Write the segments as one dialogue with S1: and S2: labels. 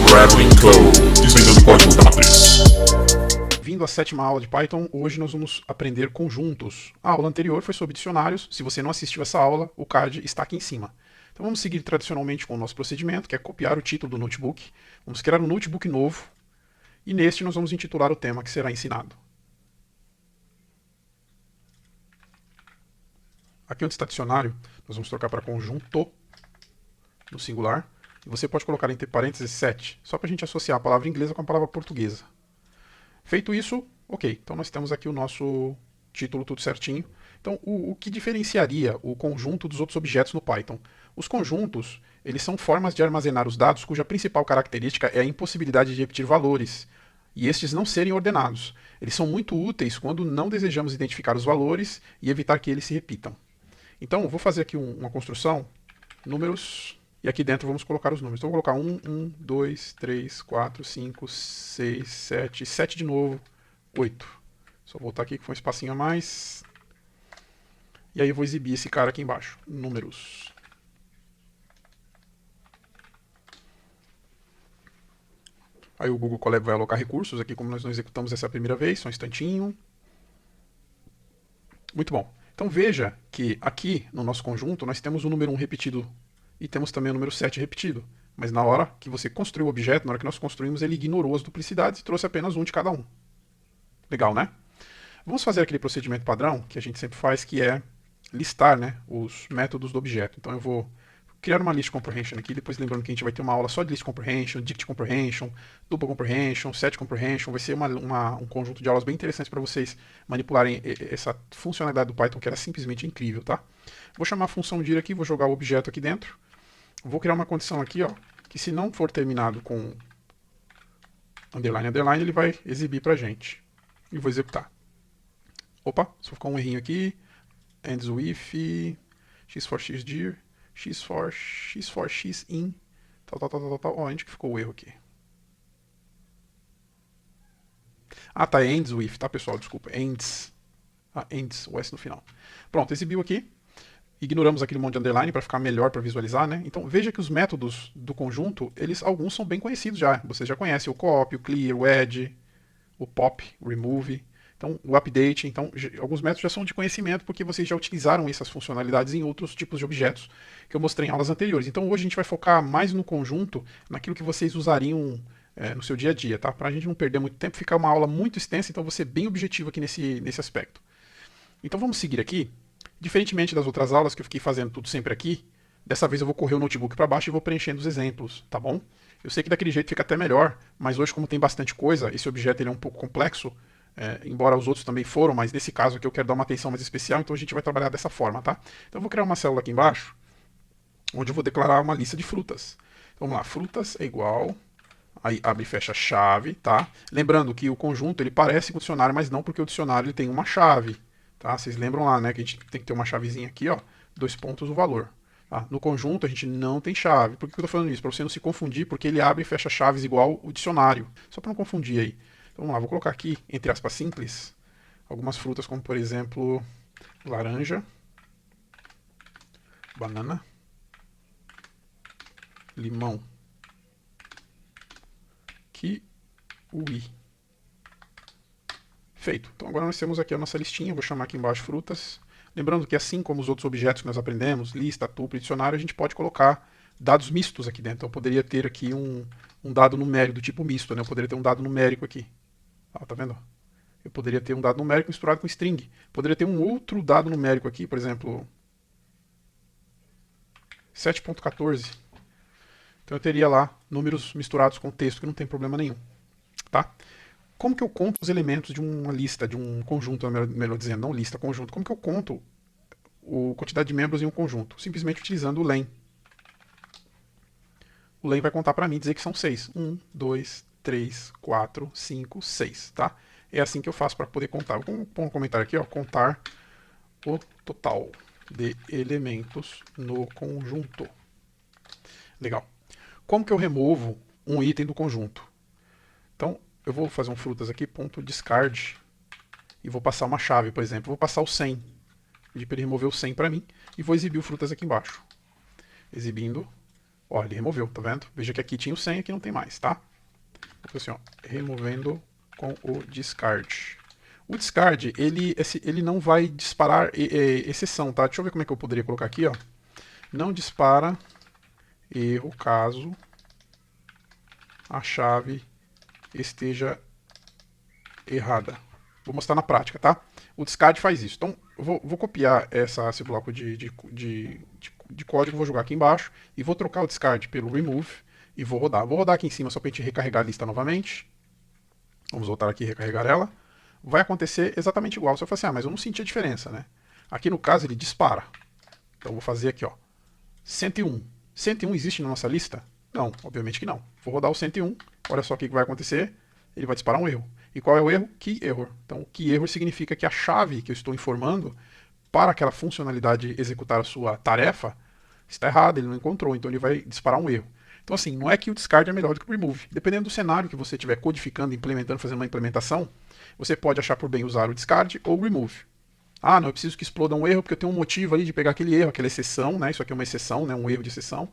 S1: Traveling Code, desvendando códigos da matriz.
S2: Vindo à 7ª aula de Python, hoje nós vamos aprender conjuntos. A aula anterior foi sobre dicionários. Se você não assistiu essa aula, o card está aqui em cima. Então vamos seguir tradicionalmente com o nosso procedimento, que é copiar o título do notebook. Vamos criar um notebook novo e neste nós vamos intitular o tema que será ensinado. Aqui onde está dicionário, nós vamos trocar para conjunto, no singular. E você pode colocar entre parênteses 7, só para a gente associar a palavra inglesa com a palavra portuguesa. Feito isso, ok. Então nós temos aqui o nosso título tudo certinho. Então o que diferenciaria o conjunto dos outros objetos no Python? Os conjuntos, eles são formas de armazenar os dados cuja principal característica é a impossibilidade de repetir valores, e estes não serem ordenados. Eles são muito úteis quando não desejamos identificar os valores e evitar que eles se repitam. Então vou fazer aqui uma construção, números, e aqui dentro vamos colocar os números. Então vou colocar 1, 2, 3, 4, 5, 6, 7, 7 de novo, 8. Só voltar aqui que foi um espacinho a mais. E aí eu vou exibir esse cara aqui embaixo, números. Aí o Google Colab vai alocar recursos aqui, como nós não executamos essa primeira vez, só um instantinho. Muito bom. Então veja que aqui no nosso conjunto nós temos o número 1 repetido e temos também o número 7 repetido. Mas na hora que você construiu o objeto, na hora que nós construímos, ele ignorou as duplicidades e trouxe apenas um de cada um. Legal, né? Vamos fazer aquele procedimento padrão que a gente sempre faz, que é listar, né, os métodos do objeto. Então eu vou criar uma list comprehension aqui, depois lembrando que a gente vai ter uma aula só de list comprehension, dict comprehension, dupla comprehension, set comprehension, vai ser um conjunto de aulas bem interessantes para vocês manipularem essa funcionalidade do Python, que era simplesmente incrível, tá? Vou chamar a função dir aqui, vou jogar o objeto aqui dentro, vou criar uma condição aqui, ó, que se não for terminado com underline, underline, ele vai exibir pra gente, e vou executar. Opa, só ficou um errinho aqui, ends with, x for x dir, x for x in, tal. Ó, onde que ficou o erro aqui? Ah, tá, ends with, tá, pessoal? Desculpa, ends. Ah, ends, o S no final. Pronto, exibiu aqui. Ignoramos aquele monte de underline para ficar melhor para visualizar, né? Então veja que os métodos do conjunto, alguns são bem conhecidos já. Vocês já conhecem o copy, o clear, o add, o pop, o remove. Então, o update, então, alguns métodos já são de conhecimento porque vocês já utilizaram essas funcionalidades em outros tipos de objetos que eu mostrei em aulas anteriores. Então, hoje a gente vai focar mais no conjunto, naquilo que vocês usariam no seu dia a dia, tá? Para a gente não perder muito tempo, ficar uma aula muito extensa, então vou ser bem objetivo aqui nesse aspecto. Então, vamos seguir aqui. Diferentemente das outras aulas que eu fiquei fazendo tudo sempre aqui, dessa vez eu vou correr o notebook para baixo e vou preenchendo os exemplos, tá bom? Eu sei que daquele jeito fica até melhor, mas hoje, como tem bastante coisa, esse objeto ele é um pouco complexo, embora os outros também foram, mas nesse caso aqui eu quero dar uma atenção mais especial, então a gente vai trabalhar dessa forma, tá? Então eu vou criar uma célula aqui embaixo, onde eu vou declarar uma lista de frutas. Então, vamos lá, frutas é igual, aí abre e fecha a chave, tá? Lembrando que o conjunto ele parece com o dicionário, mas não, porque o dicionário ele tem uma chave, tá? Vocês lembram lá, né, que a gente tem que ter uma chavezinha aqui, ó, 2 pontos o valor. Tá? No conjunto a gente não tem chave. Por que eu estou falando isso? Para você não se confundir, porque ele abre e fecha chaves igual o dicionário. Só para não confundir aí. Então vamos lá, vou colocar aqui, entre aspas, simples, algumas frutas como, por exemplo, laranja, banana, limão, kiwi. Feito. Então agora nós temos aqui a nossa listinha, vou chamar aqui embaixo frutas. Lembrando que assim como os outros objetos que nós aprendemos, lista, tuple, dicionário, a gente pode colocar dados mistos aqui dentro. Então eu poderia ter aqui um dado numérico do tipo misto, né? Eu poderia ter um dado numérico aqui. Ah, tá vendo? Eu poderia ter um dado numérico misturado com string. Poderia ter um outro dado numérico aqui, por exemplo, 7.14. Então eu teria lá números misturados com texto, que não tem problema nenhum. Tá? Como que eu conto os elementos de uma lista, de um conjunto, melhor dizendo, não lista, conjunto? Como que eu conto a quantidade de membros em um conjunto? Simplesmente utilizando o len. O len vai contar para mim, dizer que são 6. 1, 2, 3, 4, 5, 6, tá? É assim que eu faço para poder contar. Vou pôr um comentário aqui, ó, contar o total de elementos no conjunto. Legal. Como que eu removo um item do conjunto? Então, eu vou fazer um frutas aqui, ponto discard, e vou passar uma chave, por exemplo. Vou passar o 100. Pedir para ele remover o 100 para mim, e vou exibir o frutas aqui embaixo. Exibindo Ó, ele removeu, tá vendo? Veja que aqui tinha o 100 e aqui não tem mais, tá? Vou fazer assim, ó, removendo com o discard. O discard, ele não vai disparar exceção, tá? Deixa eu ver como é que eu poderia colocar aqui, ó. Não dispara erro caso a chave esteja errada. Vou mostrar na prática, tá? O discard faz isso. Então, eu vou copiar esse bloco de código, vou jogar aqui embaixo e vou trocar o discard pelo remove e vou rodar. Vou rodar aqui em cima só para a gente recarregar a lista novamente. Vamos voltar aqui e recarregar ela. Vai acontecer exatamente igual. Você vai falar assim, mas eu não senti a diferença, né? Aqui no caso ele dispara. Então vou fazer aqui, ó, 101. 101 existe na nossa lista? Não, obviamente que não. Vou rodar o 101. Olha só o que vai acontecer. Ele vai disparar um erro. E qual é o erro? Key error. Então, key error significa que a chave que eu estou informando para aquela funcionalidade executar a sua tarefa está errada, ele não encontrou, então ele vai disparar um erro. Então, assim, não é que o discard é melhor do que o remove. Dependendo do cenário que você estiver codificando, implementando, fazendo uma implementação, você pode achar por bem usar o discard ou o remove. Ah, não, eu preciso que exploda um erro porque eu tenho um motivo ali de pegar aquele erro, aquela exceção, né? Isso aqui é uma exceção, né? Um erro de exceção.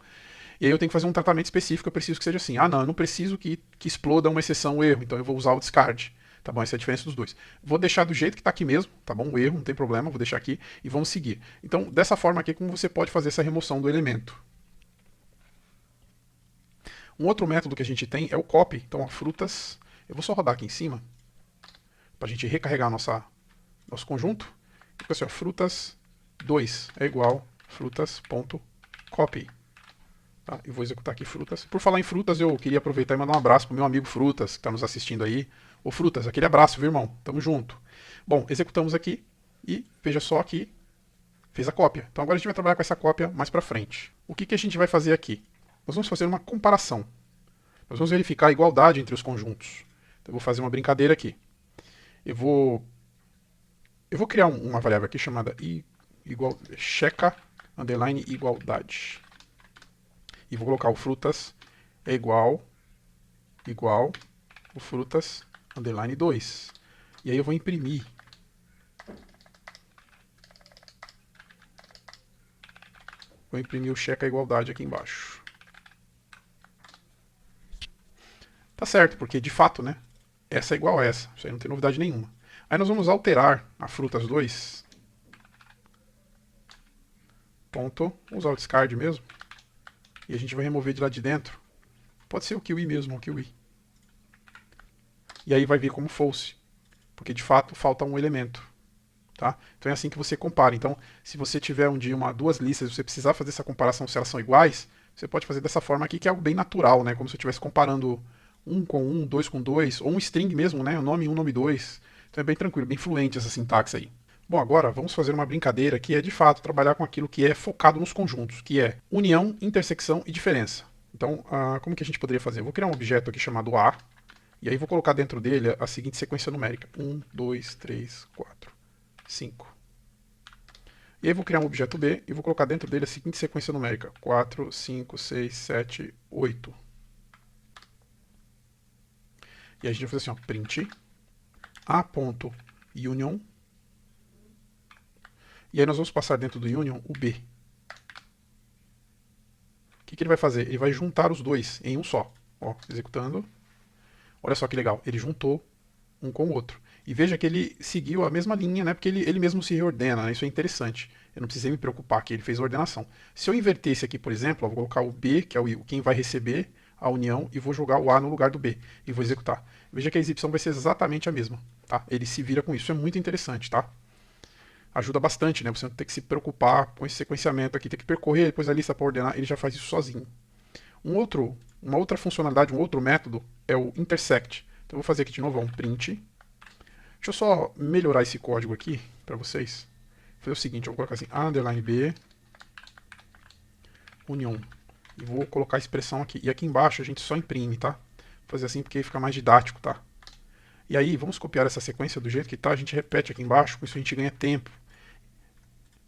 S2: E aí eu tenho que fazer um tratamento específico, eu preciso que seja assim. Ah, não, eu não preciso que exploda uma exceção, um erro, então eu vou usar o discard. Tá bom? Essa é a diferença dos dois. Vou deixar do jeito que está aqui mesmo, tá bom? O erro, não tem problema, vou deixar aqui e vamos seguir. Então, dessa forma aqui, como você pode fazer essa remoção do elemento. Um outro método que a gente tem é o copy. Então, ó, frutas. Eu vou só rodar aqui em cima, para a gente recarregar nosso conjunto. Fica assim, ó, frutas 2 é igual frutas.copy. Tá? E vou executar aqui frutas. Por falar em frutas, eu queria aproveitar e mandar um abraço pro meu amigo Frutas, que está nos assistindo aí. Ô Frutas, aquele abraço, viu, irmão? Tamo junto. Bom, executamos aqui e veja só que fez a cópia. Então agora a gente vai trabalhar com essa cópia mais para frente. O que a gente vai fazer aqui? Nós vamos fazer uma comparação. Nós vamos verificar a igualdade entre os conjuntos. Então eu vou fazer uma brincadeira aqui. Eu vou criar uma variável aqui chamada checa underline igualdade. E vou colocar o frutas é igual o frutas underline 2. E aí eu vou imprimir. Vou imprimir o checa igualdade aqui embaixo. Tá certo, porque de fato, né? Essa é igual a essa. Isso aí não tem novidade nenhuma. Aí nós vamos alterar a frutas 2. Ponto. Vamos usar o discard mesmo. E a gente vai remover de lá de dentro. Pode ser o kiwi mesmo, o kiwi. E aí vai vir como false. Porque de fato falta um elemento. Tá? Então é assim que você compara. Então, se você tiver um dia duas listas e você precisar fazer essa comparação se elas são iguais, você pode fazer dessa forma aqui, que é algo bem natural, né? Como se eu estivesse comparando 1 com 1, 2 com 2, ou um string mesmo, né? O nome 1, nome 2. Então é bem tranquilo, bem fluente essa sintaxe aí. Bom, agora vamos fazer uma brincadeira que é de fato trabalhar com aquilo que é focado nos conjuntos, que é união, intersecção e diferença. Então, como que a gente poderia fazer? Eu vou criar um objeto aqui chamado A, e aí vou colocar dentro dele a seguinte sequência numérica: 1, 2, 3, 4, 5. E aí vou criar um objeto B e vou colocar dentro dele a seguinte sequência numérica: 4, 5, 6, 7, 8. E aí a gente vai fazer assim, ó, print A.union. E aí nós vamos passar dentro do union o B. O que ele vai fazer? Ele vai juntar os dois em um só. Ó, executando. Olha só que legal. Ele juntou um com o outro. E veja que ele seguiu a mesma linha, né? Porque ele mesmo se reordena, né? Isso é interessante. Eu não precisei me preocupar que ele fez a ordenação. Se eu inverter esse aqui, por exemplo, eu vou colocar o B, que é quem vai receber a união, e vou jogar o A no lugar do B. E vou executar. Veja que a exibição vai ser exatamente a mesma. Tá? Ele se vira com isso. Isso é muito interessante, tá? Ajuda bastante, né? Você não tem que se preocupar com esse sequenciamento aqui, tem que percorrer depois a lista para ordenar, ele já faz isso sozinho. Uma outra funcionalidade, um outro método é o intersect. Então eu vou fazer aqui de novo um print. Deixa eu só melhorar esse código aqui para vocês. Vou fazer o seguinte, eu vou colocar assim, underline B, union. E vou colocar a expressão aqui. E aqui embaixo a gente só imprime, tá? Vou fazer assim porque fica mais didático, tá? E aí, vamos copiar essa sequência do jeito que tá, a gente repete aqui embaixo, com isso a gente ganha tempo.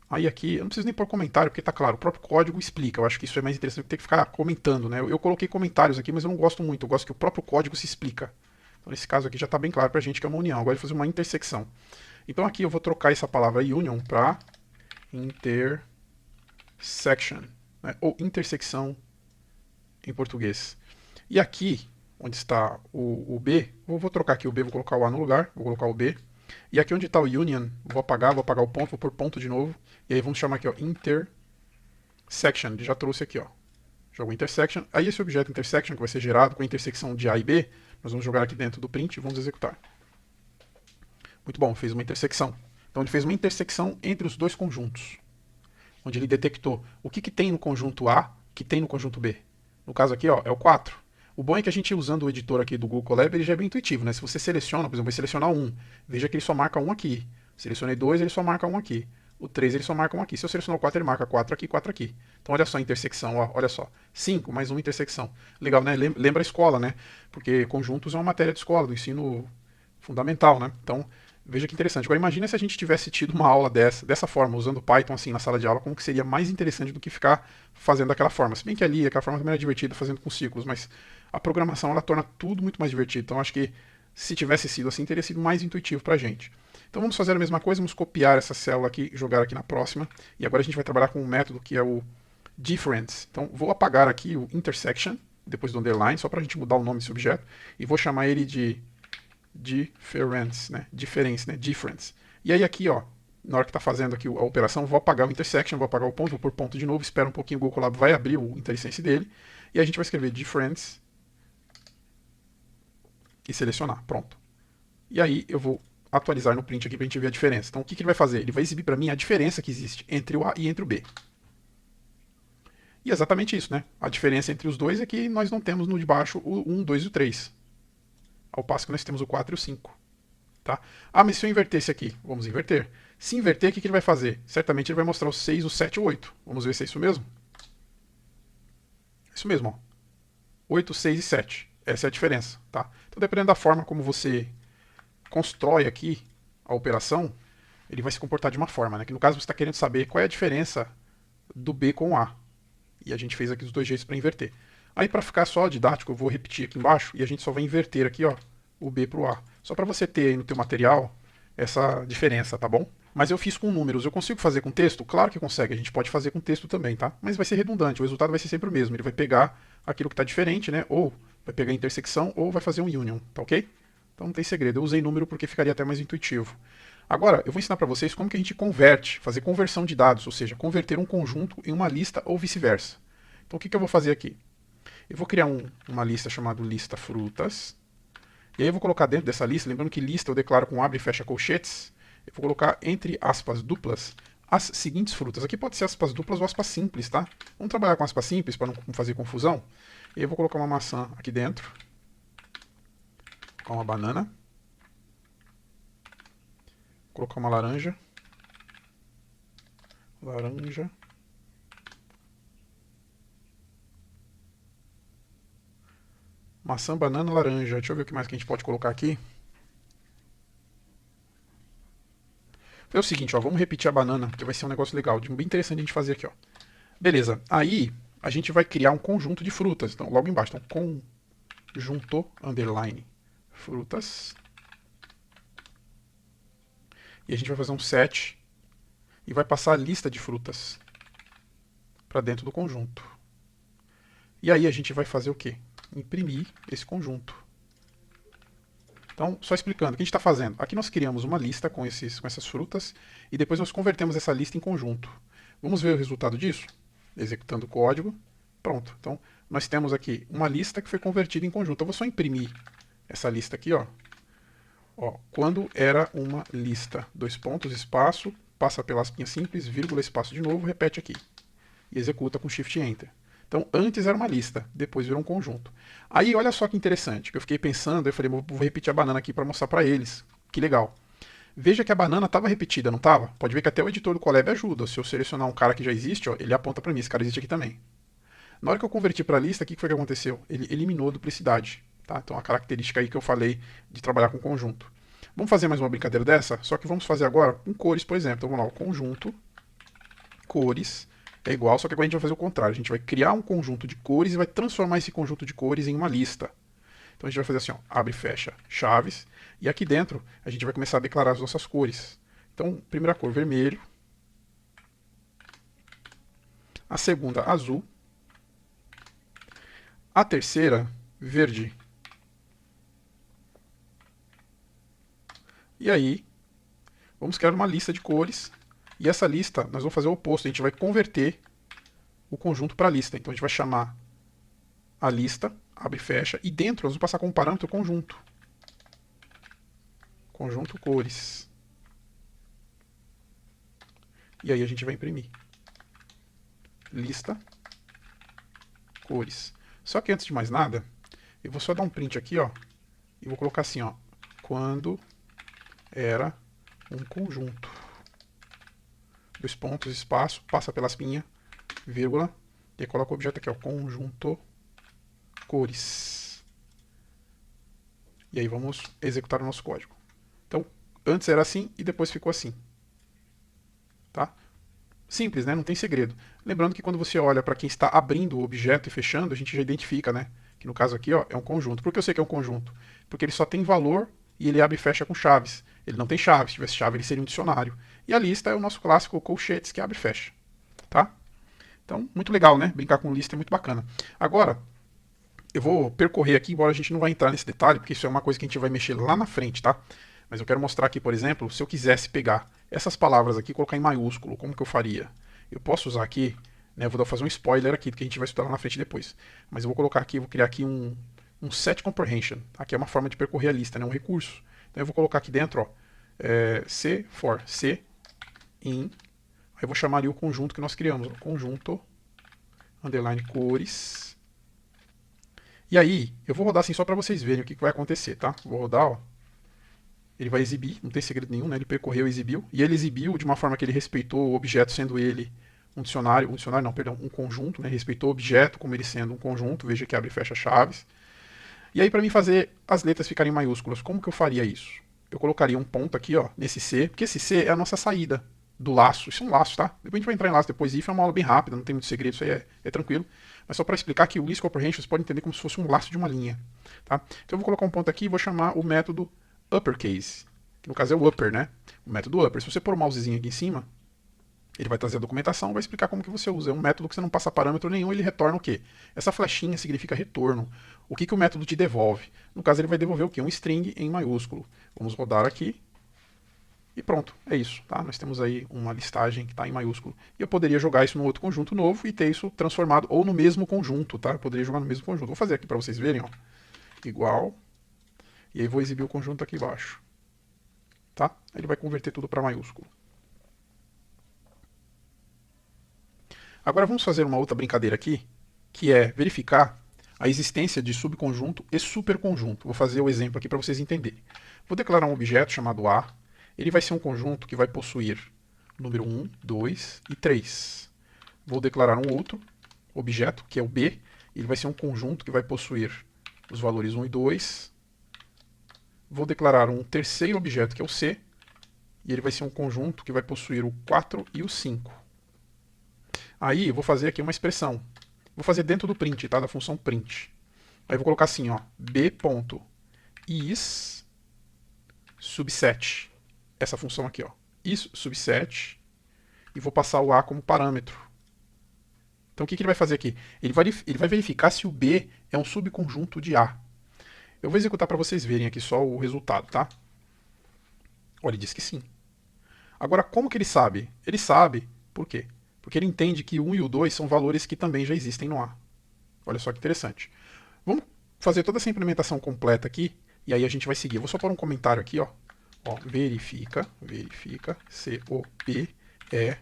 S2: Aí aqui, eu não preciso nem pôr comentário, porque tá claro, o próprio código explica. Eu acho que isso é mais interessante do que ter que ficar comentando, né? Eu coloquei comentários aqui, mas eu não gosto muito. Eu gosto que o próprio código se explica. Então, nesse caso aqui já está bem claro pra gente que é uma união. Agora eu vou fazer uma intersecção. Então aqui eu vou trocar essa palavra union para intersection, né? Ou intersecção em português. E aqui, onde está o B, vou trocar aqui o B, vou colocar o A no lugar, vou colocar o B. E aqui onde está o union, vou apagar o ponto, vou pôr ponto de novo. E aí vamos chamar aqui, ó, intersection. Ele já trouxe aqui, ó. Jogo intersection. Aí esse objeto intersection, que vai ser gerado com a intersecção de A e B, nós vamos jogar aqui dentro do print e vamos executar. Muito bom, fez uma intersecção. Então ele fez uma intersecção entre os dois conjuntos, onde ele detectou o que tem no conjunto A, que tem no conjunto B. No caso aqui, ó, é o 4. O bom é que a gente, usando o editor aqui do Google Colab, ele já é bem intuitivo, né? Se você seleciona, por exemplo, vai selecionar 1, veja que ele só marca 1 aqui. Selecionei 2, ele só marca 1 aqui. O 3, ele só marca 1 aqui. Se eu selecionar o 4, ele marca 4 aqui, 4 aqui. Então, olha só a intersecção, ó, olha só. 5 mais uma intersecção. Legal, né? Lembra a escola, né? Porque conjuntos é uma matéria de escola, do ensino fundamental, né? Então, veja que interessante. Agora, imagina se a gente tivesse tido uma aula dessa forma, usando Python assim na sala de aula, como que seria mais interessante do que ficar fazendo daquela forma. Se bem que ali, aquela forma também era divertida, fazendo com ciclos, mas a programação, ela torna tudo muito mais divertido. Então, acho que se tivesse sido assim, teria sido mais intuitivo pra gente. Então, vamos fazer a mesma coisa, vamos copiar essa célula aqui e jogar aqui na próxima. E agora a gente vai trabalhar com um método que é o difference. Então, vou apagar aqui o intersection, depois do underline, só pra gente mudar o nome desse objeto, e vou chamar ele de difference, né? Difference. E aí aqui, ó, na hora que está fazendo aqui a operação, vou apagar o intersection, vou apagar o ponto, vou pôr ponto de novo, espera um pouquinho, o Google Colab vai abrir o IntelliSense dele, e a gente vai escrever difference e selecionar, pronto. E aí eu vou atualizar no print aqui para a gente ver a diferença. Então o que ele vai fazer? Ele vai exibir para mim a diferença que existe entre o A e entre o B. E é exatamente isso, né? A diferença entre os dois é que nós não temos no de baixo o 1, 2 e o 3. Ao passo que nós temos o 4 e o 5. Tá? Ah, mas se eu inverter esse aqui, vamos inverter. Se inverter, o que ele vai fazer? Certamente ele vai mostrar o 6, o 7 e o 8. Vamos ver se é isso mesmo? Isso mesmo, ó. 8, 6 e 7. Essa é a diferença, tá? Então, dependendo da forma como você constrói aqui a operação, ele vai se comportar de uma forma, né? Que no caso você está querendo saber qual é a diferença do B com o A. E a gente fez aqui os dois jeitos para inverter. Aí, para ficar só didático, eu vou repetir aqui embaixo e a gente só vai inverter aqui, ó, o B para o A. Só para você ter aí no teu material essa diferença, tá bom? Mas eu fiz com números. Eu consigo fazer com texto? Claro que consegue. A gente pode fazer com texto também, tá? Mas vai ser redundante. O resultado vai ser sempre o mesmo. Ele vai pegar aquilo que está diferente, né? Ou vai pegar a intersecção, ou vai fazer um union, tá ok? Então não tem segredo. Eu usei número porque ficaria até mais intuitivo. Agora, eu vou ensinar para vocês como que a gente converte, fazer conversão de dados, ou seja, converter um conjunto em uma lista ou vice-versa. Então o que eu vou fazer aqui? Eu vou criar uma lista chamada lista frutas. E aí eu vou colocar dentro dessa lista, lembrando que lista eu declaro com abre e fecha colchetes, eu vou colocar entre aspas duplas as seguintes frutas. Aqui pode ser aspas duplas ou aspas simples, tá? Vamos trabalhar com aspas simples para não fazer confusão. E aí eu vou colocar uma maçã aqui dentro, colocar uma banana, vou colocar uma laranja, maçã, banana, laranja. Deixa eu ver o que mais que a gente pode colocar aqui. É o seguinte, ó, vamos repetir a banana, que vai ser um negócio legal, bem interessante a gente fazer aqui, ó. Beleza, aí a gente vai criar um conjunto de frutas. Então, logo embaixo, então, conjunto, underline, frutas. E a gente vai fazer um set e vai passar a lista de frutas para dentro do conjunto. E aí a gente vai fazer o quê? Imprimir esse conjunto. Então, só explicando, o que a gente está fazendo? Aqui nós criamos uma lista com essas frutas e depois nós convertemos essa lista em conjunto. Vamos ver o resultado disso? Executando o código. Pronto. Então, nós temos aqui uma lista que foi convertida em conjunto. Eu vou só imprimir essa lista aqui, ó. Ó, quando era uma lista, dois pontos, espaço, passa pela aspinha simples, vírgula, espaço de novo, repete aqui. E executa com Shift Enter. Então, antes era uma lista, depois virou um conjunto. Aí, olha só que interessante, que eu fiquei pensando, eu falei, vou repetir a banana aqui para mostrar para eles. Que legal. Veja que a banana estava repetida, não estava? Pode ver que até o editor do Colab ajuda. Se eu selecionar um cara que já existe, ó, ele aponta para mim, esse cara existe aqui também. Na hora que eu converti para a lista, o que foi que aconteceu? Ele eliminou a duplicidade. Tá? Então, a característica aí que eu falei de trabalhar com conjunto. Vamos fazer mais uma brincadeira dessa? Só que vamos fazer agora com cores, por exemplo. Então, vamos lá, o conjunto, cores, é igual, só que agora a gente vai fazer o contrário. A gente vai criar um conjunto de cores e vai transformar esse conjunto de cores em uma lista. Então a gente vai fazer assim, ó, abre e fecha chaves. E aqui dentro a gente vai começar a declarar as nossas cores. Então, primeira cor, vermelho. A segunda, azul. A terceira, verde. E aí, vamos criar uma lista de cores. E essa lista, nós vamos fazer o oposto. A gente vai converter o conjunto para a lista. Então a gente vai chamar a lista, abre e fecha. E dentro nós vamos passar como parâmetro o conjunto. Conjunto cores. E aí a gente vai imprimir. Lista, cores. Só que antes de mais nada, eu vou só dar um print aqui, ó. E vou colocar assim, ó. Quando era um conjunto. Dois pontos, espaço, passa pela espinha, vírgula, e aí coloca o objeto aqui, ó, conjunto cores. E aí vamos executar o nosso código. Então, antes era assim e depois ficou assim. Tá? Simples, né? Não tem segredo. Lembrando que quando você olha para quem está abrindo o objeto e fechando, a gente já identifica, né? Que no caso aqui, ó, é um conjunto. Por que eu sei que é um conjunto? Porque ele só tem valor e ele abre e fecha com chaves. Ele não tem chave. Se tivesse chave, ele seria um dicionário. E a lista é o nosso clássico colchetes que abre e fecha. Tá? Então, muito legal, né? Brincar com lista é muito bacana. Agora, eu vou percorrer aqui, embora a gente não vai entrar nesse detalhe, porque isso é uma coisa que a gente vai mexer lá na frente, tá? Mas eu quero mostrar aqui, por exemplo, se eu quisesse pegar essas palavras aqui e colocar em maiúsculo, como que eu faria? Eu posso usar aqui, né? Eu vou fazer um spoiler aqui, do que a gente vai estudar lá na frente depois. Mas eu vou colocar aqui, vou criar aqui um set comprehension. Aqui é uma forma de percorrer a lista, né? Um recurso. Então eu vou colocar aqui dentro, ó, C for C in. Aí eu vou chamar ali o conjunto que nós criamos, ó, conjunto underline cores. E aí, eu vou rodar assim só para vocês verem o que vai acontecer, tá? Vou rodar, ó. Ele vai exibir, não tem segredo nenhum, né? Ele percorreu e exibiu. E ele exibiu de uma forma que ele respeitou o objeto sendo ele um dicionário não, perdão, um conjunto, né? Respeitou o objeto como ele sendo um conjunto, veja que abre e fecha chaves. E aí, para mim fazer as letras ficarem maiúsculas, como que eu faria isso? Eu colocaria um ponto aqui, ó, nesse C, porque esse C é a nossa saída do laço. Isso é um laço, tá? Depois a gente vai entrar em laço depois. If é uma aula bem rápida, não tem muito segredo, isso aí é tranquilo. Mas só para explicar que o list comprehension você pode entender como se fosse um laço de uma linha. Tá? Então eu vou colocar um ponto aqui e vou chamar o método uppercase, que no caso é o upper, né? O método upper. Se você pôr o mousezinho aqui em cima, ele vai trazer a documentação, vai explicar como que você usa. É um método que você não passa parâmetro nenhum, ele retorna o quê? Essa flechinha significa retorno. O que o método te devolve? No caso, ele vai devolver o quê? Um string em maiúsculo. Vamos rodar aqui. E pronto, é isso. Tá? Nós temos aí uma listagem que está em maiúsculo. E eu poderia jogar isso no outro conjunto novo e ter isso transformado, ou no mesmo conjunto, tá? Eu poderia jogar no mesmo conjunto. Vou fazer aqui para vocês verem, ó. Igual. E aí vou exibir o conjunto aqui embaixo. Tá? Ele vai converter tudo para maiúsculo. Agora vamos fazer uma outra brincadeira aqui, que é verificar a existência de subconjunto e superconjunto. Vou fazer o exemplo aqui para vocês entenderem. Vou declarar um objeto chamado A. Ele vai ser um conjunto que vai possuir o número 1, 2 e 3. Vou declarar um outro objeto, que é o B. Ele vai ser um conjunto que vai possuir os valores 1 e 2. Vou declarar um terceiro objeto, que é o C. E ele vai ser um conjunto que vai possuir o 4 e o 5. Aí eu vou fazer aqui uma expressão. Vou fazer dentro do print, tá? Da função print. Aí eu vou colocar assim, ó, b.is subset. Essa função aqui, ó, is subset, e vou passar o a como parâmetro. Então o que ele vai fazer aqui? Ele vai verificar se o b é um subconjunto de a. Eu vou executar para vocês verem aqui só o resultado, tá? Olha, ele diz que sim. Agora, como que ele sabe? Ele sabe, por quê? Porque ele entende que o 1 e o 2 são valores que também já existem no A. Olha só que interessante. Vamos fazer toda essa implementação completa aqui, e aí a gente vai seguir. Eu vou só pôr um comentário aqui, ó. Verifica se o B é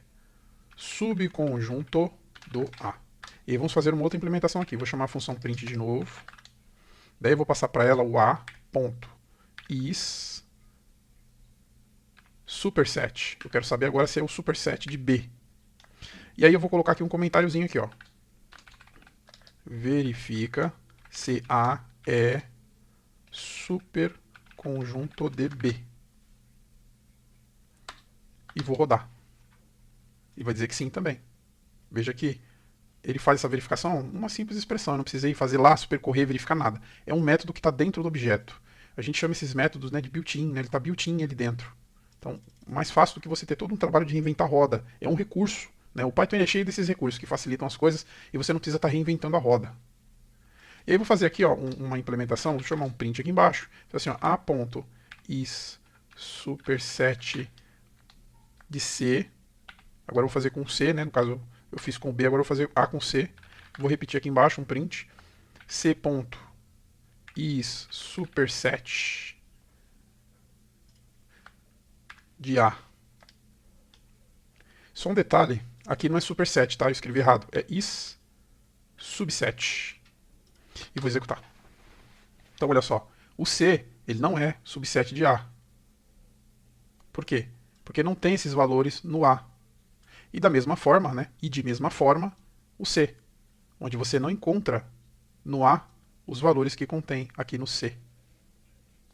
S2: subconjunto do A. E aí vamos fazer uma outra implementação aqui. Vou chamar a função print de novo. Daí eu vou passar para ela o A.is superset. Eu quero saber agora se é o superset de B. E aí eu vou colocar aqui um comentáriozinho aqui, ó. Verifica se A é superconjunto de B. E vou rodar. E vai dizer que sim também. Veja que ele faz essa verificação, uma simples expressão. Eu não precisei fazer lá, supercorrer, verificar nada. É um método que está dentro do objeto. A gente chama esses métodos, né, de built-in, né? Ele está built-in ali dentro. Então, mais fácil do que você ter todo um trabalho de reinventar roda. É um recurso. Né? O Python é cheio desses recursos que facilitam as coisas e você não precisa estar reinventando a roda. E aí eu vou fazer aqui ó, uma implementação, vou chamar um print aqui embaixo. Então assim, ó, a.is superset de C. Agora eu vou fazer com C, né? No caso eu fiz com B, agora eu vou fazer A com C. Vou repetir aqui embaixo um print. C.is superset de A. Só um detalhe, aqui não é superset, tá? Eu escrevi errado. É is subset. E vou executar. Então olha só, o C ele não é subset de A. Por quê? Porque não tem esses valores no A. E da mesma forma, né? E de mesma forma, o C, onde você não encontra no A os valores que contém aqui no C.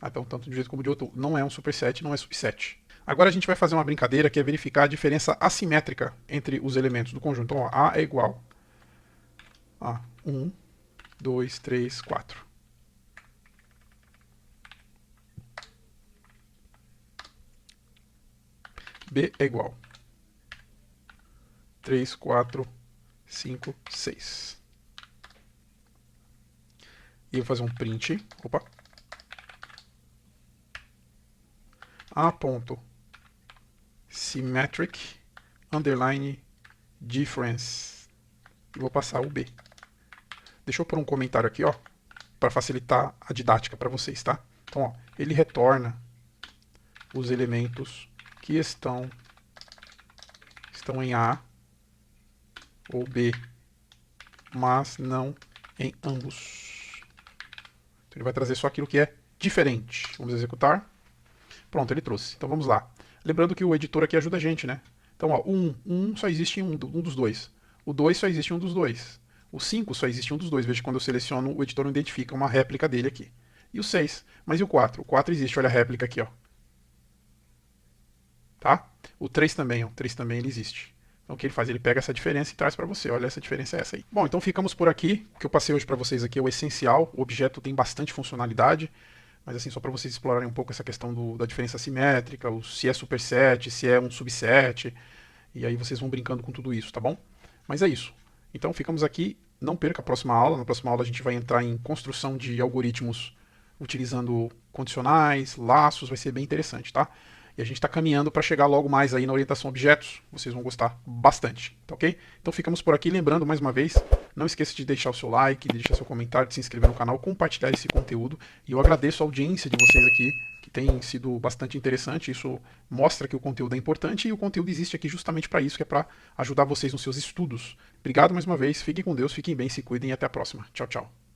S2: Então, tanto de um jeito como de outro, não é um superset, não é subset. Agora a gente vai fazer uma brincadeira que é verificar a diferença assimétrica entre os elementos do conjunto. Então, ó, A é igual a 1, 2, 3, 4. B é igual 3, 4, 5, 6. E eu vou fazer um print. Opa. A.symmetric underline difference. E vou passar o B. Deixa eu pôr um comentário aqui, ó, para facilitar a didática para vocês, tá? Então, ó, ele retorna os elementos que estão em A ou B, mas não em ambos. Então ele vai trazer só aquilo que é diferente. Vamos executar. Pronto, ele trouxe. Então vamos lá. Lembrando que o editor aqui ajuda a gente, né? Então, ó, um só existe em um dos dois. O 2 só existe em um dos dois. O 5 só existe em um dos dois. Veja que quando eu seleciono, o editor não identifica uma réplica dele aqui. E o 6. Mas e o 4? O 4 existe, olha a réplica aqui, ó. Tá? O 3 também, ó. O 3 também ele existe. Então o que ele faz? Ele pega essa diferença e traz para você. Olha, essa diferença é essa aí. Bom, então ficamos por aqui. O que eu passei hoje para vocês aqui é o essencial. O objeto tem bastante funcionalidade. Mas assim, só para vocês explorarem um pouco essa questão da diferença assimétrica, se é superset, se é um subset. E aí vocês vão brincando com tudo isso, tá bom? Mas é isso. Então ficamos aqui. Não perca a próxima aula. Na próxima aula a gente vai entrar em construção de algoritmos utilizando condicionais, laços. Vai ser bem interessante, tá? E a gente está caminhando para chegar logo mais aí na orientação a objetos. Vocês vão gostar bastante, tá ok? Então ficamos por aqui. Lembrando mais uma vez, não esqueça de deixar o seu like, de deixar seu comentário, de se inscrever no canal, compartilhar esse conteúdo. E eu agradeço a audiência de vocês aqui, que tem sido bastante interessante. Isso mostra que o conteúdo é importante e o conteúdo existe aqui justamente para isso, que é para ajudar vocês nos seus estudos. Obrigado mais uma vez, fiquem com Deus, fiquem bem, se cuidem e até a próxima. Tchau, tchau.